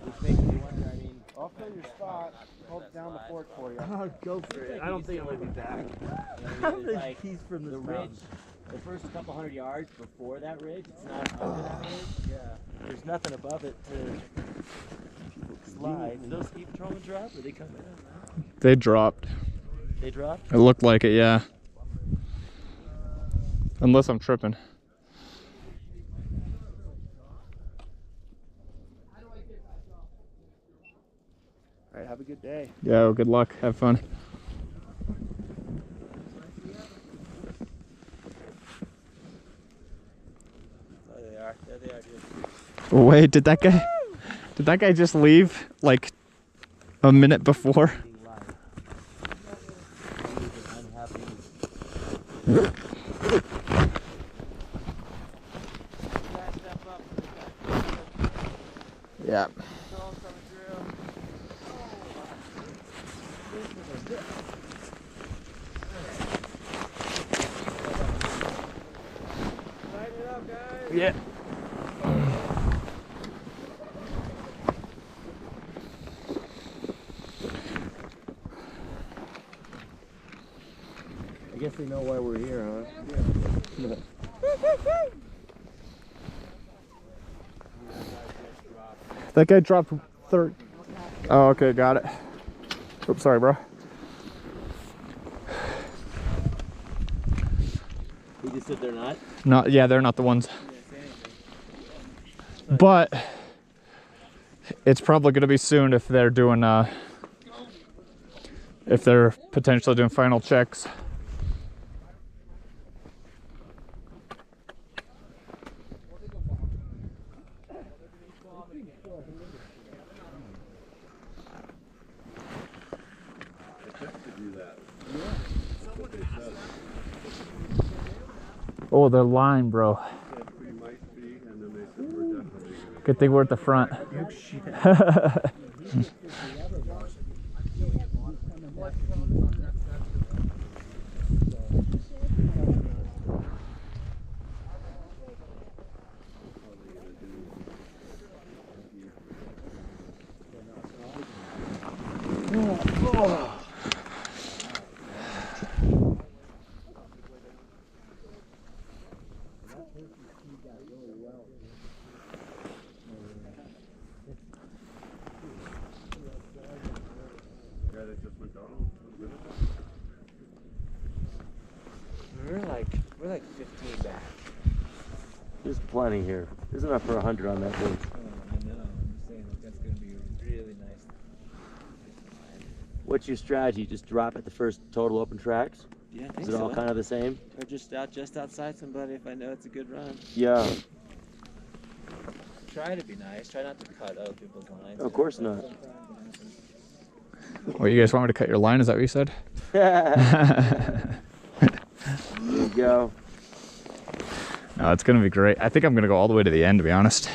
Which makes me wonder, I mean, I'll fill your spot, hold down the fort for you. Oh, go for it. I don't think I'm going to be back. How many keys from the ridge? The first couple hundred yards before that ridge, it's not under that ridge. Yeah. There's nothing above it to slide. Did those ski patrolmen drop? Or they come in? They dropped. They dropped? It looked like it, yeah. Unless I'm tripping. All right, have a good day. Yeah, well, good luck. Have fun. There they are. There they are, dude. Oh, wait, did that guy just leave like a minute before? Yeah. Yeah. I guess they know why we're here, huh? Yeah. That guy dropped third. Oh, okay, got it. Oops, sorry, bro. He just said they're not? Not, yeah, they're not the ones. But it's probably gonna be soon if they're doing, if they're potentially doing final checks. Oh, they're lying, bro. Good thing we're at the front. We're like 15 back. There's plenty here. There's enough for 100 on that board. I know. I'm saying that's going to be really nice. What's your strategy? Just drop at the first total open tracks? Yeah, I think Is it all kind of the same? Or just outside somebody if I know it's a good run. Yeah. Try to be nice. Try not to cut other people's lines. Of course not. What, you guys want me to cut your line? Is that what you said? There you go. No, it's gonna be great. I think I'm gonna go all the way to the end, to be honest.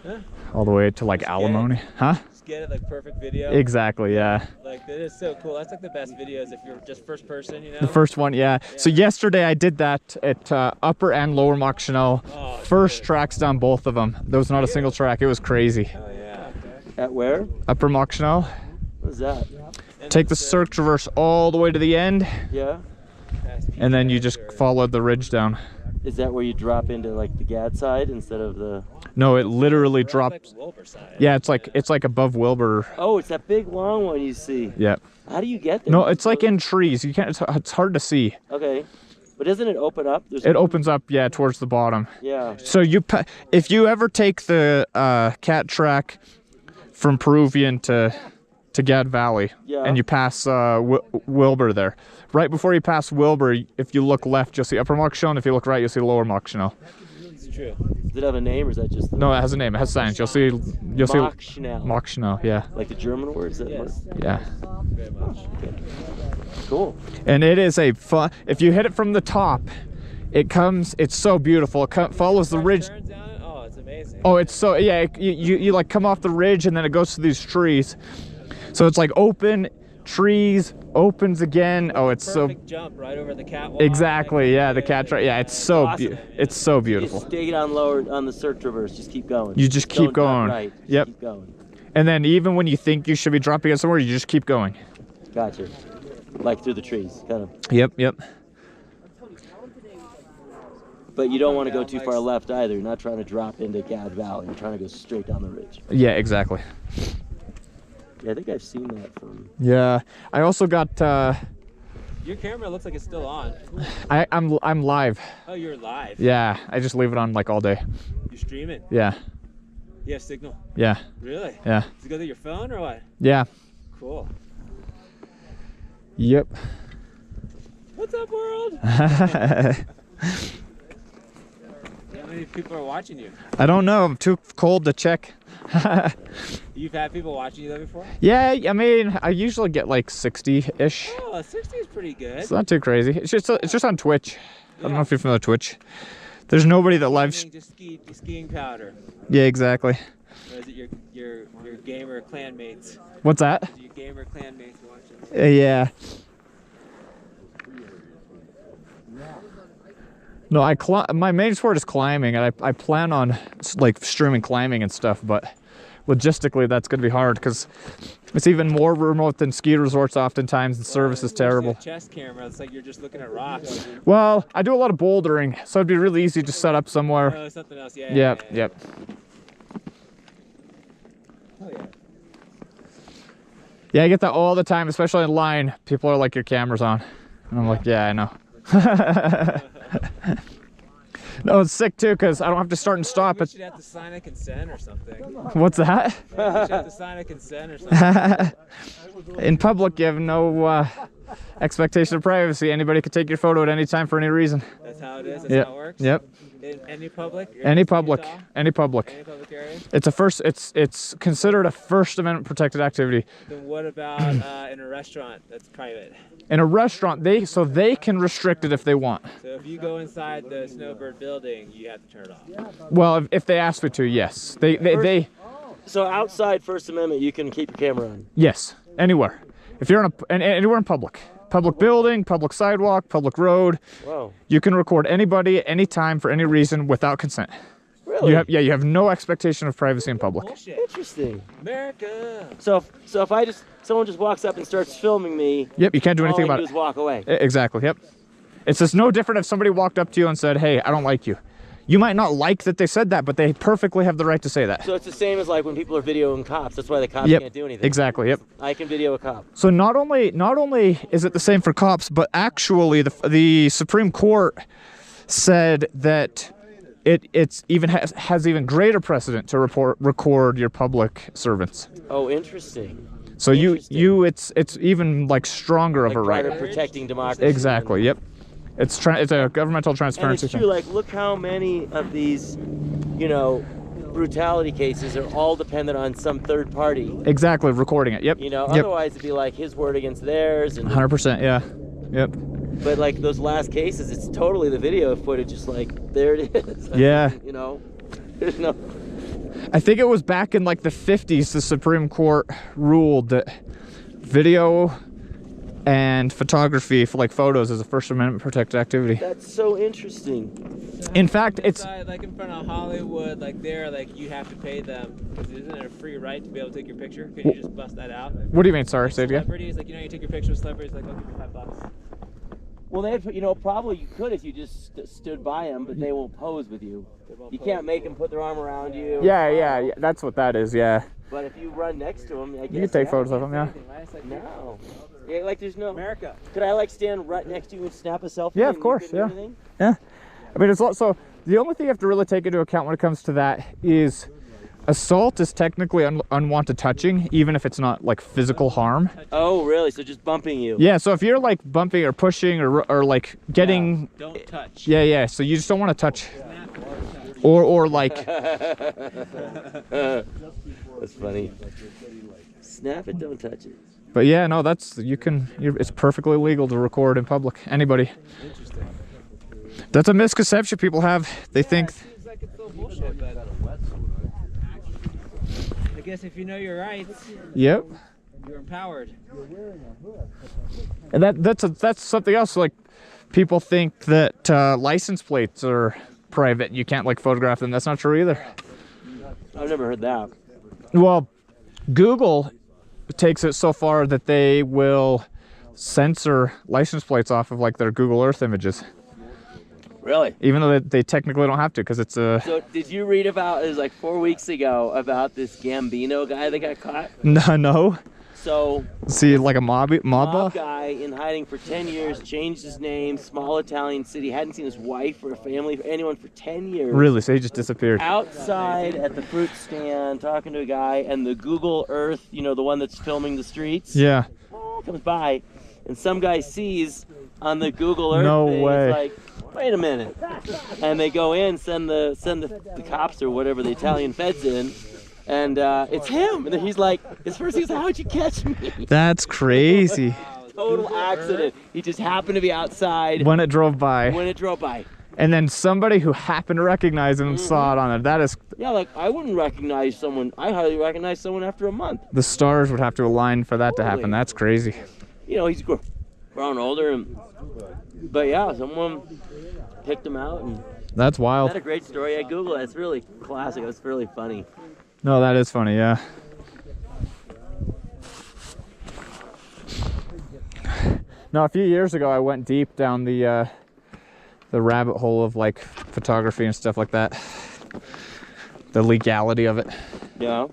Huh? All the way to like Just alimony. Huh? Just get it like perfect video. Exactly, yeah. Like that is so cool. That's like the best videos if you're just first person, you know? The first one, yeah. So yesterday I did that at Upper and Lower Mock Chanel. Oh, First dude. tracks down both of them. There was not a single track. It was crazy. Oh yeah. At where? Upper Mock Chanel. What is that? Take the cirque traverse all the way to the end, Yeah. and then you just follow the ridge down. Is that where you drop into like the Gad side instead of the? No, it literally Like drops. Wilbur side. Yeah, it's like above Wilbur. Oh, it's that big long one you see. Yeah. How do you get there? No, it's like in trees. You can't. It's hard to see. Okay, but doesn't it open up? There's It opens up, yeah, towards the bottom. Yeah. So if you ever take the cat track from Peruvian to Gad Valley, Yeah. and you pass Wilbur there, right before you pass Wilbur, if you look left, you'll see Upper Mock Chanel, and if you look right, you'll see Lower Mock Chanel. It's true. Does it have a name or is that just? No, it has a name. It has signs. You'll see Mock Chanel. Mock Chanel, yeah, Like the German word? Is that Yes. yeah. Very much. cool? And it is a fun. If you hit it from the top, it's so beautiful. It follows the ridge. Turns down it? Oh, it's amazing. Oh, it's so, yeah, you like come off the ridge and then it goes to these trees. So it's like open, trees, opens again. Oh, it's so Perfect jump right over the catwalk. exactly. Yeah, the cat track. Yeah, it's so Awesome. it's so You beautiful. stay down lower on the circ traverse. Just keep going. You just keep Don't duck going. Right. Just Yep. Keep going. And then even when you think you should be dropping it somewhere, you just keep going. Gotcha. Like through the trees, kind of. Yep, yep. But you don't want to go too far left either. You're not trying to drop into Gad Valley. You're trying to go straight down the ridge. Yeah, exactly. Yeah, I think I've seen that from. Yeah, I also got. Your camera looks like it's still on. I'm live. Oh, you're live. Yeah, I just leave it on like all day. You're streaming. Yeah, You have signal. yeah, Really? yeah, Does it go through your phone or what? yeah. Cool. Yep. What's up, world? How many people are watching you? I don't know. I'm too cold to check. You've had people watching you though before? Yeah, I mean, I usually get like 60-ish. Oh, 60 is pretty good. It's not too crazy. It's just on Twitch. I don't know if you're familiar with Twitch. There's nobody that lives. Just skiing powder. Yeah, exactly. Or is it your gamer clan mates? What's that? Is it your gamer clan mates watching? Yeah. No, my main sport is climbing, and I plan on like streaming climbing and stuff, but logistically that's gonna be hard because it's even more remote than ski resorts oftentimes, and service is terrible. Chest camera, it's like you're just looking at rocks. Well, I do a lot of bouldering, so it'd be really easy to set up somewhere. Oh, something else, yeah. Yep, yep. Oh, yeah. Yeah, I get that all the time, especially in line. People are like, your camera's on. And I'm like, yeah, I know. No, it's sick too, because I don't have to start and stop. We should have to sign a consent or something. What's that? We should have to sign a consent or something. In public, you have no expectation of privacy. Anybody could take your photo at any time for any reason. That's how it is? That's Yep. how it works? Yep. In any public? Any public. Any Any public. public area? It's considered a First Amendment protected activity. Then what about in a restaurant that's private? In a restaurant, they can restrict it if they want. So if you go inside the Snowbird building, you have to turn it off. Well, if they ask me to, yes. They So outside First Amendment, you can keep your camera on. yes, anywhere. If you're anywhere in public building, public sidewalk, public road, Wow. you can record anybody, anytime, for any reason, without consent. Really? You have no expectation of privacy in public. Bullshit. Interesting. America. So if someone just walks up and starts filming me, Yep, you can't do anything all I about can do it. is walk away. Exactly. Yep. It's just no different if somebody walked up to you and said, "Hey, I don't like you." You might not like that they said that, but they perfectly have the right to say that. So it's the same as like when people are videoing cops. That's why the cops Yep. can't do anything. Exactly. Yep. I can video a cop. So not only is it the same for cops, but actually the Supreme Court said that it's even has even greater precedent to record your public servants. Oh, interesting. So it's even like stronger of Like a part right. of protecting democracy. Exactly. Yep. It's a governmental And transparency it's true. thing. Like, look how many of these, brutality cases are all dependent on some third party. Exactly, recording it. Yep. You know, Yep. otherwise it'd be like his word against theirs. And 100%. Yeah. Yep. but like those last cases, it's totally the video footage. Just like there it is. Yeah. There's no. I think it was back in like the 50s the Supreme Court ruled that video and photography for like photos is a First Amendment protected activity. That's so interesting. In fact, it's like in front of Hollywood, like there, like you have to pay them. Isn't it a free right to be able to take your picture? Could you just bust that out? what do you mean? Sorry, say it again. Celebrities, like you take your picture with celebrities, like I'll give you $5. Well, probably you could if you just stood by them, but they won't pose with you. You can't make them put their arm around you. Yeah. That's what that is. Yeah. But if you run next to them, I guess You can take photos of them. Yeah. No. Yeah, like there's no. America. Could I like stand right next to you and snap a selfie? Yeah, and of you course. couldn't Yeah. do anything? Yeah. I mean, so the only thing you have to really take into account when it comes to that is assault is technically unwanted touching, even if it's not like physical harm. Oh, really? So just bumping you? Yeah. So if you're like bumping or pushing or like getting. Don't touch. Yeah. So you just don't want to touch. Or like. That's funny. Snap it, don't touch it. But yeah, no, it's perfectly legal to record in public. Anybody. Interesting. That's a misconception people have. They think. It seems like it's still bullshit, but I guess if you know your rights. Yep. You're empowered. And that's something else. Like, people think that license plates are private. You can't like photograph them. That's not true either. I've never heard that. Well, Google takes it so far that they will censor license plates off of like their Google Earth images. Really? Even though they technically don't have to, because it's a... So did you read about, it was like 4 weeks ago, about this Gambino guy that got caught? No. So... See, like a mob guy in hiding for 10 years, changed his name, small Italian city, hadn't seen his wife or family or anyone for 10 years. Really? So he just disappeared. Outside at the fruit stand, talking to a guy, and the Google Earth, you know, the one that's filming the streets, Yeah. comes by, and some guy sees on the Google Earth No thing, way. he's like, wait a minute. And they go in, send the cops or whatever, the Italian feds in, and it's him. And then he's like, his first thing is, how'd you catch me? That's crazy. Total accident. He just happened to be outside When it drove by. when it drove by. And then somebody who happened to recognize him saw it on it. That is... Yeah, like, I wouldn't recognize someone. I hardly recognize someone after a month. The stars would have to align for that to happen. Totally. That's crazy. You know, he's growing older. But yeah, someone picked him out. And That's wild. that's a great story. I Google it. It's really classic. It's really funny. No, that is funny, yeah. No, a few years ago I went deep down the rabbit hole of like photography and stuff like that. The legality of it. Yeah.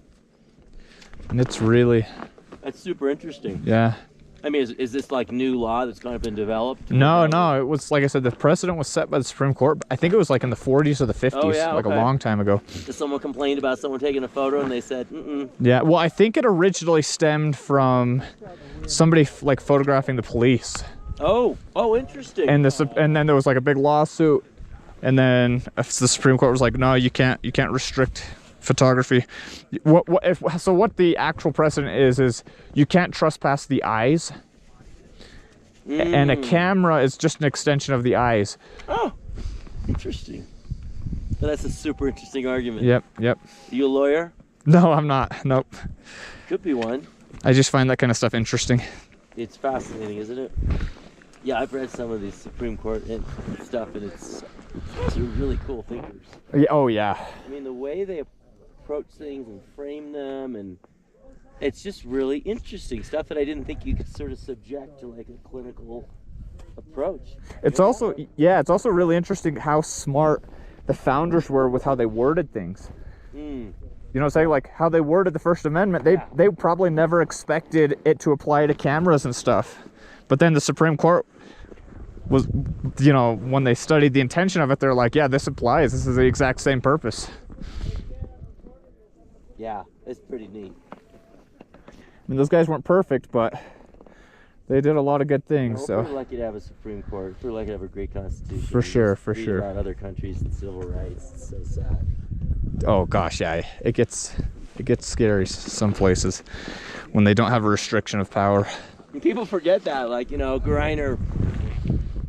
And it's really, That's super interesting. yeah. I mean, is this like new law that's kind of been developed? No, it was, like I said, the precedent was set by the Supreme Court. I think it was like in the 40s or the 50s, Oh, yeah, like okay. a long time ago. Just someone complained about someone taking a photo and they said, mm-mm. Yeah, well, I think it originally stemmed from somebody like photographing the police. Oh, interesting. And then there was like a big lawsuit, and then the Supreme Court was like, no, you can't restrict photography. So what the actual precedent is you can't trespass the eyes, and a camera is just an extension of the eyes. Oh, interesting. So that's a super interesting argument. Yep. You a lawyer? No, I'm not. Nope. Could be one. I just find that kind of stuff interesting. It's fascinating, isn't it? Yeah, I've read some of these Supreme Court and stuff, and those are really cool thinkers. Yeah, oh yeah. I mean, the way they approach things and frame them, and it's just really interesting stuff that I didn't think you could sort of subject to like a clinical approach. It's also really interesting how smart the founders were with how they worded things. You know what I'm saying? Like how they worded the First Amendment, they probably never expected it to apply to cameras and stuff. But then the Supreme Court was, you know, when they studied the intention of it, they're like, yeah, this applies. This is the exact same purpose. Yeah, it's pretty neat. I mean, those guys weren't perfect, but they did a lot of good things. We're So lucky to have a Supreme Court. We're lucky to have a great constitution. For sure, We just for read sure. about other countries and civil rights. It's so sad. oh gosh, yeah, it gets scary some places when they don't have a restriction of power. And people forget that, like, you know, Greiner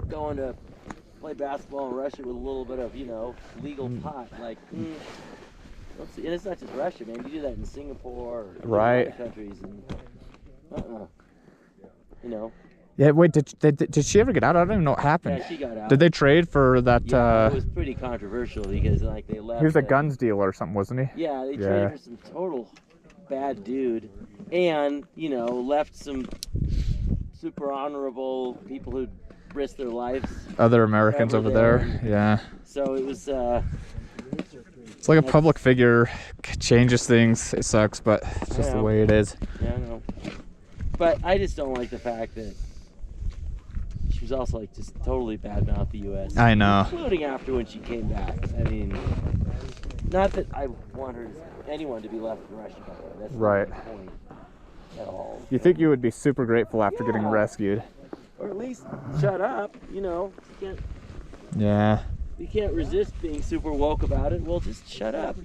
going to play basketball in Russia with a little bit of, you know, legal pot. Like, and it's not just Russia, man. You do that in Singapore or Right. other countries, and you know. Yeah, wait, did she ever get out? I don't even know what happened. Yeah, she got out. Did they trade for that? Yeah, it was pretty controversial because like they left. He was a guns dealer or something, wasn't he? Yeah, they Yeah. traded for some total bad dude, and you know, left some super honorable people who risked their lives. Other Americans over there. Yeah. So it was. It's like a public figure changes things. It sucks, but it's just the way it is. Yeah, I know. But I just don't like the fact that she was also like just totally badmouthed the U.S. I know. Including after when she came back. I mean, not that I want anyone to be left in Russia. By the way. That's Right. not the point at all. You think you would be super grateful after getting Yeah. rescued? Or at least shut up. You know, Yeah. you can't resist being super woke about it. Well, just shut up.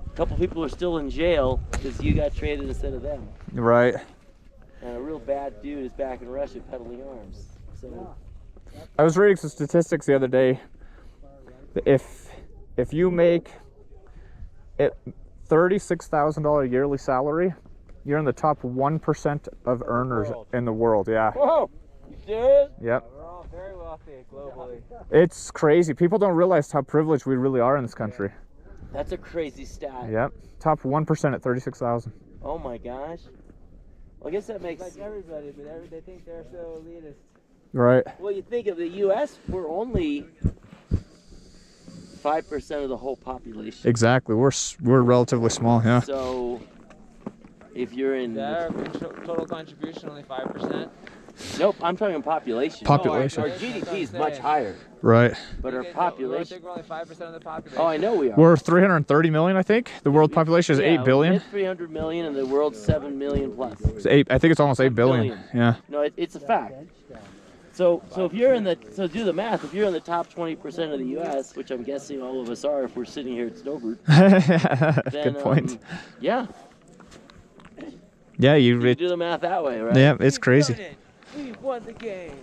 A couple people are still in jail because you got traded instead of them. Right. And a real bad dude is back in Russia peddling arms. So I was reading some statistics the other day. If you make it $36,000 yearly salary, You're in the top 1% of earners in the world. Yeah. Whoa! You serious? Yep. We're all very wealthy globally. It's crazy. People don't realize how privileged we really are in this country. That's a crazy stat. Yep. Top 1% at 36,000. Oh my gosh. Well, I guess that makes Like everybody, but they think they're so elitist. Right. Well, you think of the U.S., we're only 5% of the whole population. Exactly. We're relatively small. Yeah. So, if you're in... That total contribution only 5%. Nope, I'm talking population. Population. Our GDP is much higher, Right. but our I population... think we're only 5% of the population. Oh, I know we are. We're 330 million, I think. The world population is 8 billion. It's 300 million, and the world's 7 million plus. It's 8. I think it's almost 8 billion. Yeah. No, it's a fact. So if you're in the... So do the math. If you're in the top 20% of the U.S., which I'm guessing all of us are if we're sitting here at Snowbird, then, Good point. Yeah. Yeah, You do the math that way, right? Yeah, it's crazy. We won the game.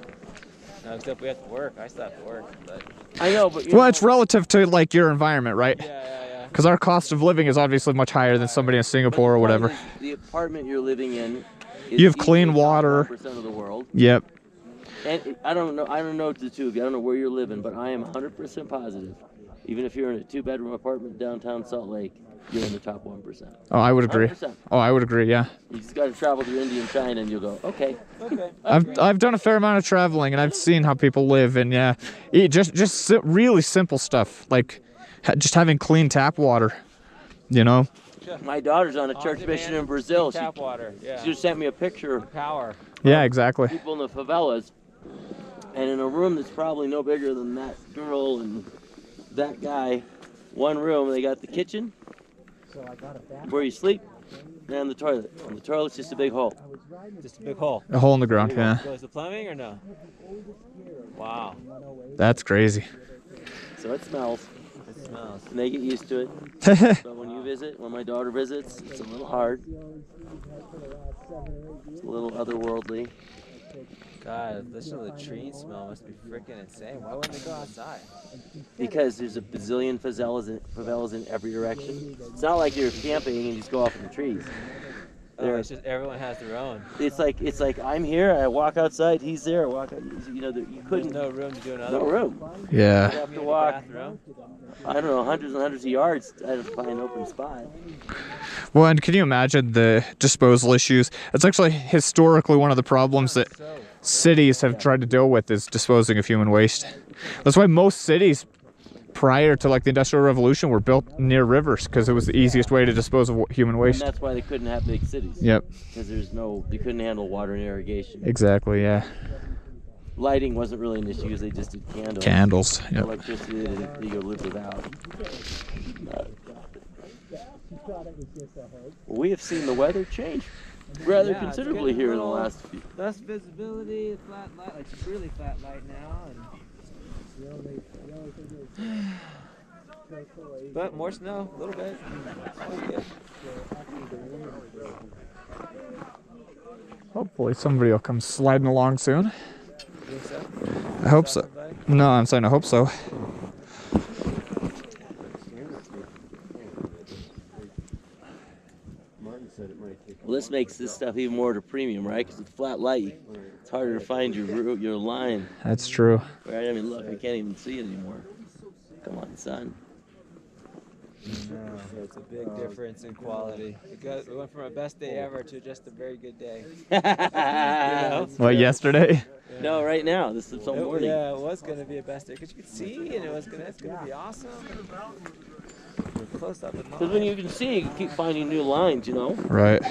No, except we have to work. I still have to work, but I know, but... Well, it's relative to like your environment, right? yeah. Because our cost of living is obviously much higher than somebody in Singapore or whatever. The apartment you're living in is You have clean easily top water. 1% of the world. Yep. And I don't know the two of you. I don't know where you're living, but I am 100% positive. Even if you're in a 2-bedroom apartment downtown Salt Lake, you're in the top 1%. Oh, I would agree. 100%. Oh, I would agree. Yeah. You just got to travel through India and China, and you'll go, okay. Okay. I've done a fair amount of traveling, and I've seen how people live, and yeah, really simple stuff like just having clean tap water. You know. My daughter's on a church mission in Brazil. Tap water. Yeah. She just sent me a picture of Power. Yeah, exactly. people in the favelas, and in a room that's probably no bigger than that girl and that guy, one room, they got the kitchen where you sleep and the toilet. And the toilet's just a big hole. Just a big hole. A hole in the ground. Yeah. Goes the plumbing or no? Wow. That's crazy. So it smells, It smells. and they get used to it. So when you visit, when my daughter visits, it's a little hard. It's a little otherworldly. God, listen to the tree smell. Must be freaking insane. Why wouldn't they go outside? Because there's a bazillion favelas in every direction. It's not like you're camping and you just go off in the trees. Oh, it's just everyone has their own. It's like I'm here. I walk outside. He's there. I walk out. You know, you couldn't. There's no room to do another. No one. room. You Yeah. have to walk. Bathroom. I don't know, hundreds and hundreds of yards to find an open spot. Well, and can you imagine the disposal issues? It's actually historically one of the problems that cities have tried to deal with is disposing of human waste. That's why most cities prior to like the Industrial Revolution were built near rivers because it was the easiest way to dispose of human And waste. that's why they couldn't have big cities. Yep. Because they couldn't handle water and irrigation. Exactly. Yeah. Lighting wasn't really an issue because they just did candles. Candles. Yep. Electricity they could live without. We have seen the weather change rather Yeah, it's considerably getting here in the a little last few. less visibility, flat light, like really flat light now, but more snow, a little bit. Always good. Hopefully somebody will come sliding along soon. Think so? I hope so. Somebody? No, I'm saying I hope so. Well, this makes this stuff even more to premium, right? Because with flat light, it's harder to find your line. That's true. Right? I mean, look, I can't even see it anymore. Come on, son. No, it's a big difference in quality. We went from a best day ever to just a very good day. What, yesterday? No, right now. This is so morning. Yeah, it was gonna be a best day because you could see, and it's gonna be awesome. We're close up. Because when you can see, you can keep finding new lines, you know? Right.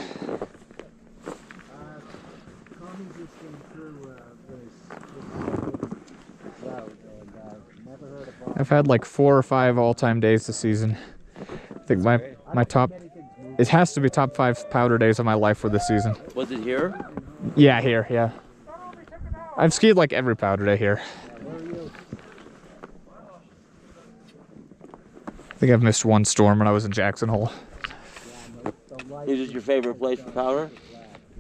I've had like 4 or 5 all-time days this season. I think my top, it has to be top 5 powder days of my life for this season. Was it here? Yeah, here, yeah. I've skied like every powder day here. I think I've missed one storm when I was in Jackson Hole. Is it your favorite place for powder?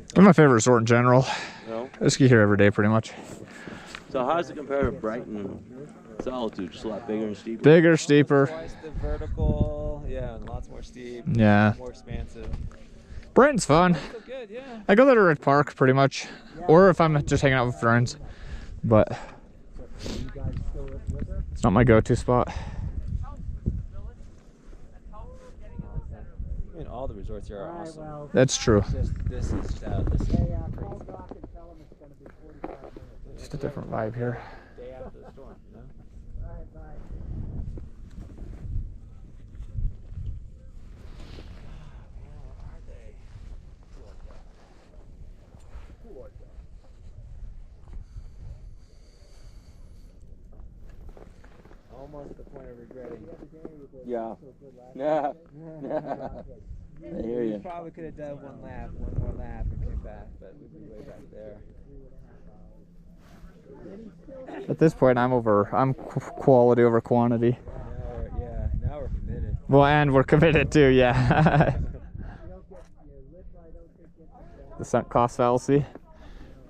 It's my favorite resort in general. No? I ski here every day pretty much. So how does it compare to Brighton Solitude? Just a lot bigger and steeper? Bigger, steeper. Twice the vertical, yeah, and lots more steep. Yeah. More expansive. Brighton's fun. So good, yeah. I go there to Red Park pretty much, or if I'm just hanging out with friends. But it's not my go-to spot. I mean, all the resorts here are awesome. That's true. This is just this is crazy. Just a different vibe here. Day after the storm, you know? Almost at the point of regretting. Yeah. Yeah. I hear We you. probably could have done one more lap and came back, but we'd be way back there. At this point, I'm quality over quantity. Now we're committed. Well, and we're committed too, yeah. The sunk cost fallacy.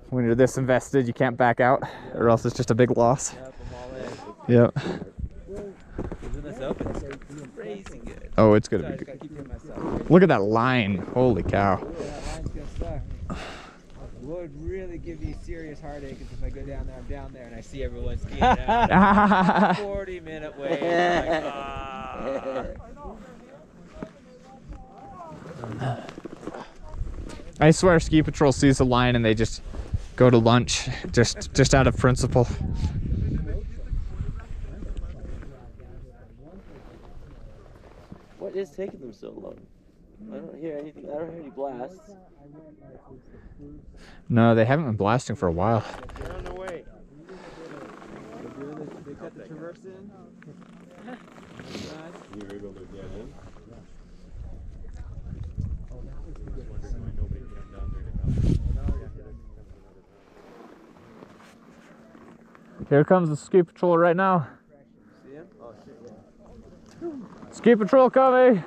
When you're this invested, you can't back out, or else it's just a big loss. Yep, I'm all in. Yep. Isn't this open? It's crazy good. Oh, it's gonna Sorry, I be just gotta good. keep hitting myself. Look at that line. Holy cow. Yeah, that line's gonna suck. What would really give me serious heartache is if I go down there, I'm down there, and I see everyone skiing out. 40-minute wait. I'm like, ah. I swear Ski Patrol sees the line and they just go to lunch just out of principle. What is taking them so long? I don't hear anything. I don't hear any blasts. No, they haven't been blasting for a while. They're on their way. They cut the traverse in. You were able to get in? Here comes the Ski Patrol right now. See him? Oh shit, yeah. Ski Patrol coming.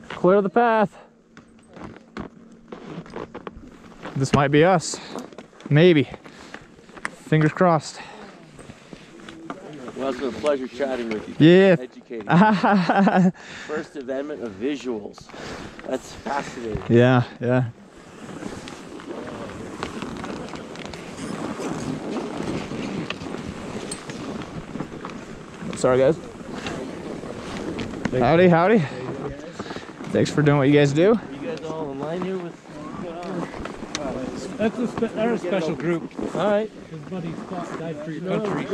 Clear the path. This might be us. Maybe. Fingers crossed. Well, it's been a pleasure chatting with you. Yeah. Educating. First Amendment of visuals. That's fascinating. Yeah, yeah. Sorry, guys. Howdy, howdy. Thanks for doing what you guys do. Are you guys all in line here with what's going on? That's a special group. All right. His buddy Scott died for your country.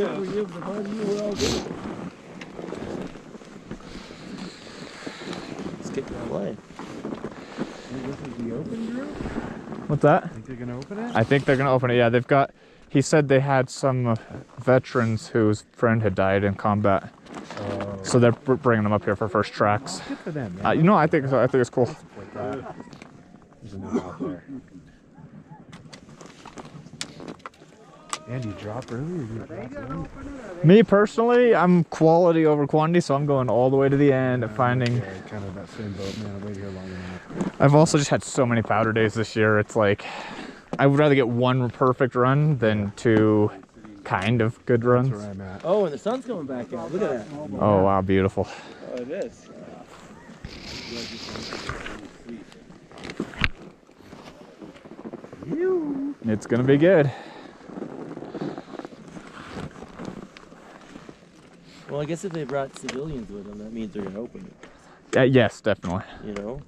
Let's get in line. This is the open group? What's that? Think they're gonna open it? I think they're gonna open it. Yeah, they've got. He said they had some veterans whose friend had died in combat, so they're bringing them up here for first tracks. Good for them, man. You know, I think so. I think it's cool. Like that. There's a new out there. And you drop early or you drop early? Me personally, I'm quality over quantity, so I'm going all the way to the end and finding. Yeah, kind of that same boat, man. I waited here long enough. I've also just had so many powder days this year. It's like I would rather get one perfect run than two kind of good runs. That's where I'm at. Oh, and the sun's coming back out. Look at that. Oh wow, beautiful. Oh, it is. It's gonna be good. Well, I guess if they brought civilians with them, that means they're going to open it. Yes, definitely. You know?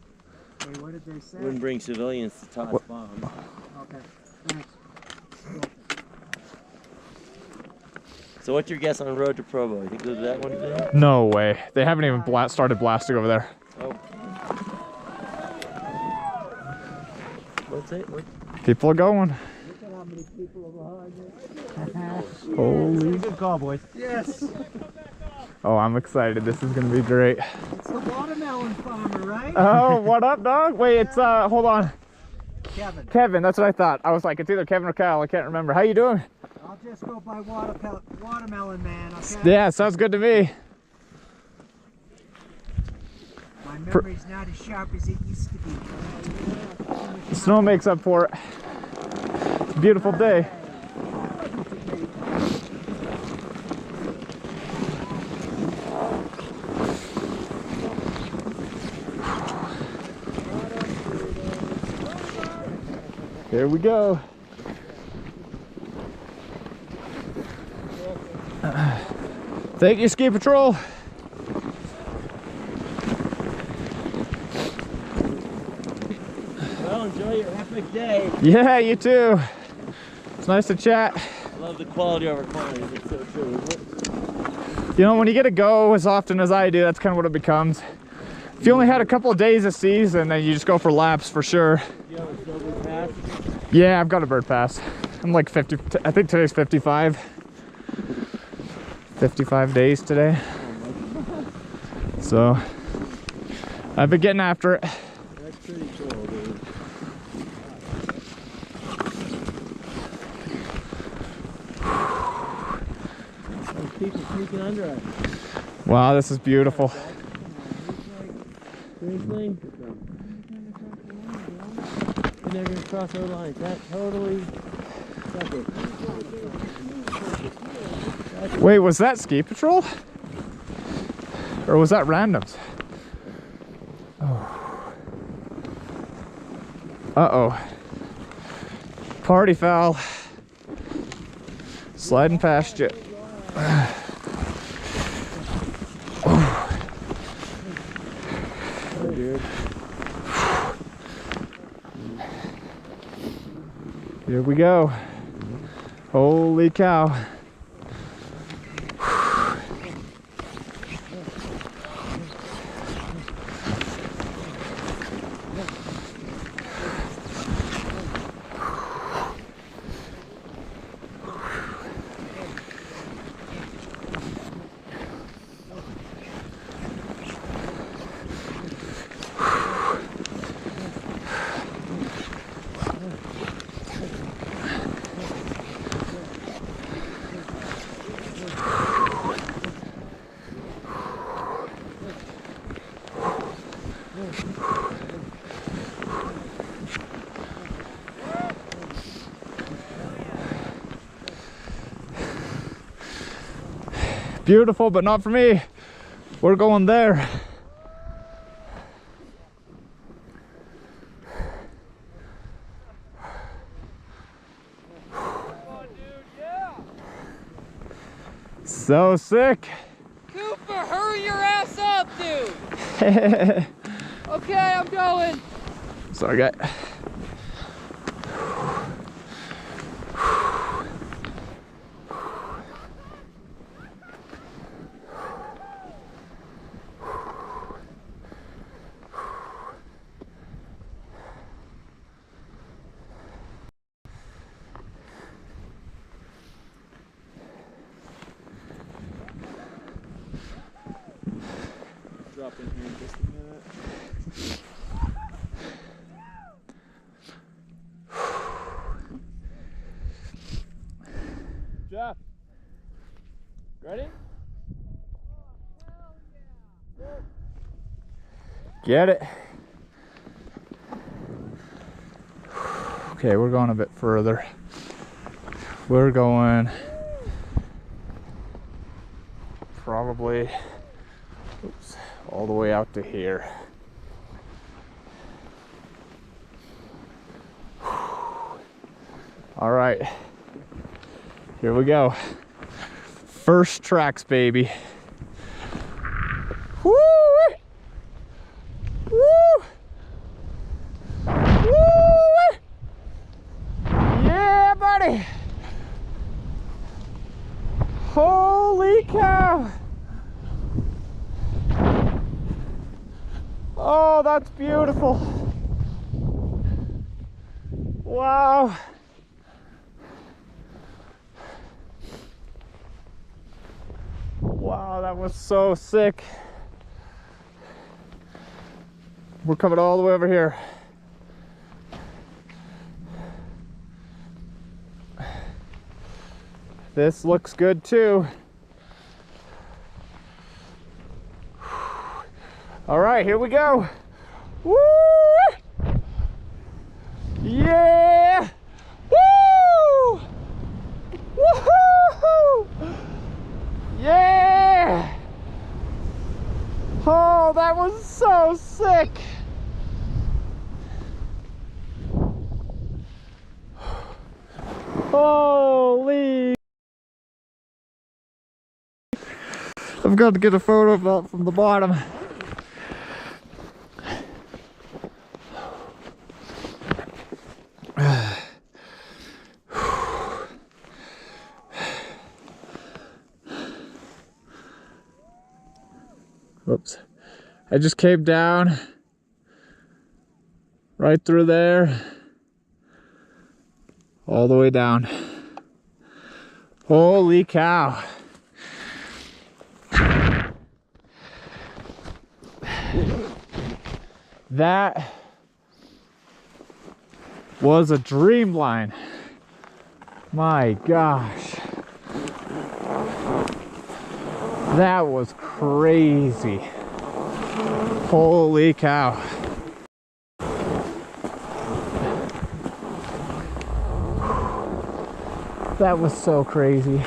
Hey, what did they say? Wouldn't bring civilians to toss bombs. Okay, thanks. So what's your guess on Road to Provo? You think they'll do that one today? No way. They haven't even started blasting over there. Oh. What's it? What? People are going. Look at how many people are behind you. Holy. Good call, boys. Yes, Oh, I'm excited. This is gonna be great. it's the watermelon farmer, right? Oh, what up, dog? Wait, it's hold on. Kevin, Kevin, that's what I thought. I was like, it's either Kevin or Kyle. I can't remember. How you doing? I'll just go by watermelon man, okay? Yeah, sounds good to me. My memory's not as sharp as it used to be. The snow makes up for it. It's a beautiful day. Here we go. Thank you, Ski Patrol. Well, enjoy your epic day. Yeah, you too. It's nice to chat. I love the quality over quantity. It's so true, isn't it? You know, when you get to go as often as I do, that's kind of what it becomes. If you only had a couple of days of season, then you just go for laps for sure. You have a Snowbird pass? Yeah, I've got a bird pass. I'm like 50, I think today's 55. 55 days today. So, I've been getting after it. That's pretty cool, dude. Those people sneaking under us. Wow, this is beautiful. Seriously? And they're gonna cross our lines. That totally suck it. Wait, was that Ski Patrol? Or was that randoms? Oh. Uh-oh. Party foul. Sliding past you. Here we go. Holy cow. Beautiful, but not for me. We're going there. So sick. Cooper, hurry your ass up, dude. Okay, I'm going. Sorry, guy. Drop in here in just a minute. Jeff, ready? Get it. Okay, we're going a bit further. We're going probably all the way out to here. All right, here we go. First tracks, baby. Woo! Woo! Woo! Yeah, buddy! Holy cow! Oh, that's beautiful. Wow. Wow, that was so sick. We're coming all the way over here. This looks good too. All right, here we go. Woo! Yeah! Woo! Woohoo! Yeah! Oh, that was so sick. I've got to get a photo of that from the bottom. Oops. I just came down right through there, all the way down. Holy cow. That was a dream line. My gosh. That was crazy. Holy cow. That was so crazy.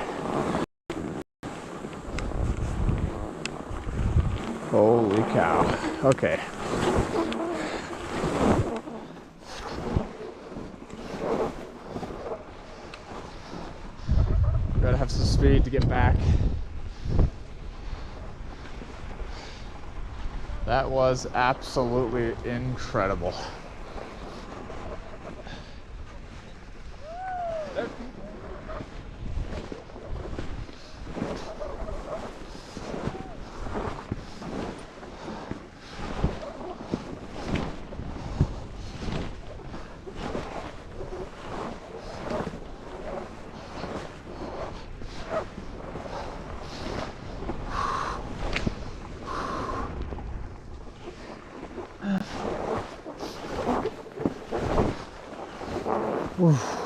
Holy cow. Okay. Gotta have some speed to get back. That was absolutely incredible. Oof.